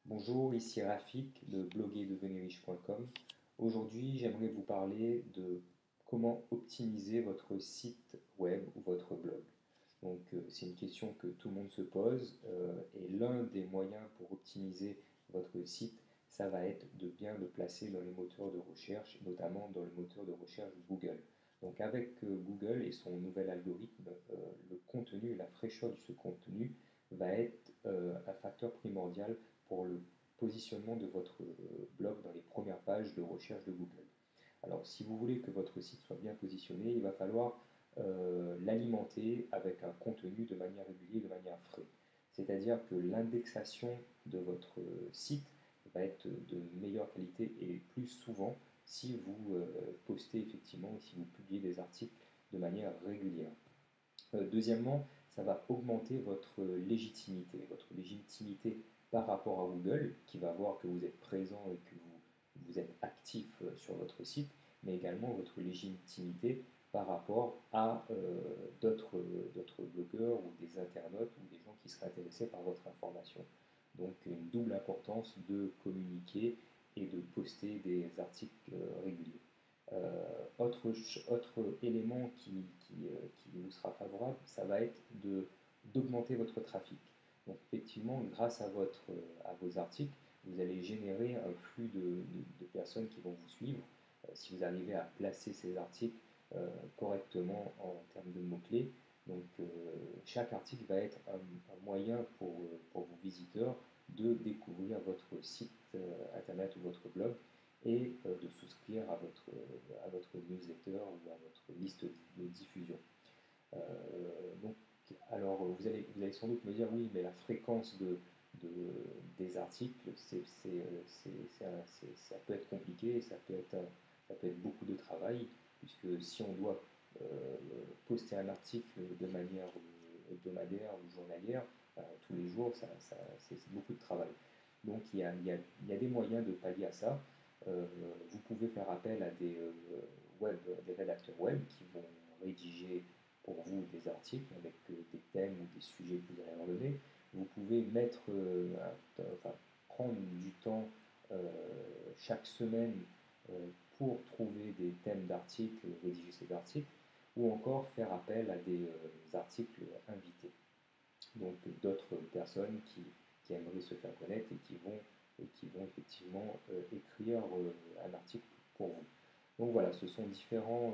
Bonjour, ici Rafik de bloguerdeveniriche.com. Aujourd'hui, j'aimerais vous parler de comment optimiser votre site web ou votre blog. C'est une question que tout le monde se pose et l'un des moyens pour optimiser votre site, ça va être de bien le placer dans les moteurs de recherche, notamment dans le moteur de recherche Google. Donc avec Google et son nouvel algorithme, le contenu, la fraîcheur de ce contenu va être un facteur primordial pour le positionnement de votre blog dans les premières pages de recherche de Google. Alors, si vous voulez que votre site soit bien positionné, il va falloir l'alimenter avec un contenu de manière régulière, de manière frais. C'est-à-dire que l'indexation de votre site va être de meilleure qualité et plus souvent si vous postez effectivement ou si vous publiez des articles de manière régulière. Deuxièmement, ça va augmenter votre légitimité. Votre légitimité par rapport à Google, qui va voir que vous êtes présent et que vous êtes actif sur votre site, mais également votre légitimité par rapport à d'autres blogueurs ou des internautes ou des gens qui seraient intéressés par votre information. Donc une double importance de communiquer et de poster des articles réguliers. Autre élément qui vous sera favorable, ça va être d'augmenter votre trafic. Donc effectivement, grâce à vos articles, vous allez générer un flux de personnes qui vont vous suivre. Si vous arrivez à placer ces articles correctement en termes de mots-clés, chaque article va être un moyen pour vos visiteurs de découvrir votre site internet ou votre blog et de souscrire à votre newsletter ou à votre liste de diffusion. Euh, donc, alors, vous allez sans doute me dire, oui, mais la fréquence des articles, ça peut être compliqué, ça peut être beaucoup de travail, puisque si on doit euh, poster un article de manière hebdomadaire ou journalière, tous les jours, c'est beaucoup de travail. Donc il y a des moyens de pallier à ça. Vous pouvez faire appel à des rédacteurs web qui vont rédiger pour vous des articles avec des thèmes ou des sujets que vous allez leur donner. Vous pouvez prendre du temps chaque semaine pour trouver des thèmes d'articles, rédiger ces articles, ou encore faire appel à des articles invités. Donc d'autres personnes qui aimeraient se faire connaître et qui vont effectivement écrire un article pour vous. Donc voilà, ce sont différents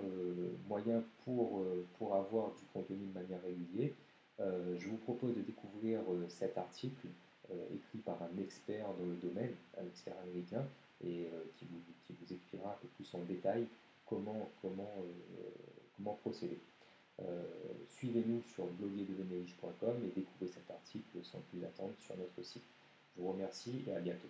moyens pour avoir du contenu de manière régulière. Je vous propose de découvrir cet article écrit par un expert dans le domaine, un expert américain, et qui vous expliquera un peu plus en détail comment procéder. Suivez-nous sur bloguerdeveniriche.com et découvrez cet article sans plus attendre sur notre site. Je vous remercie et à bientôt.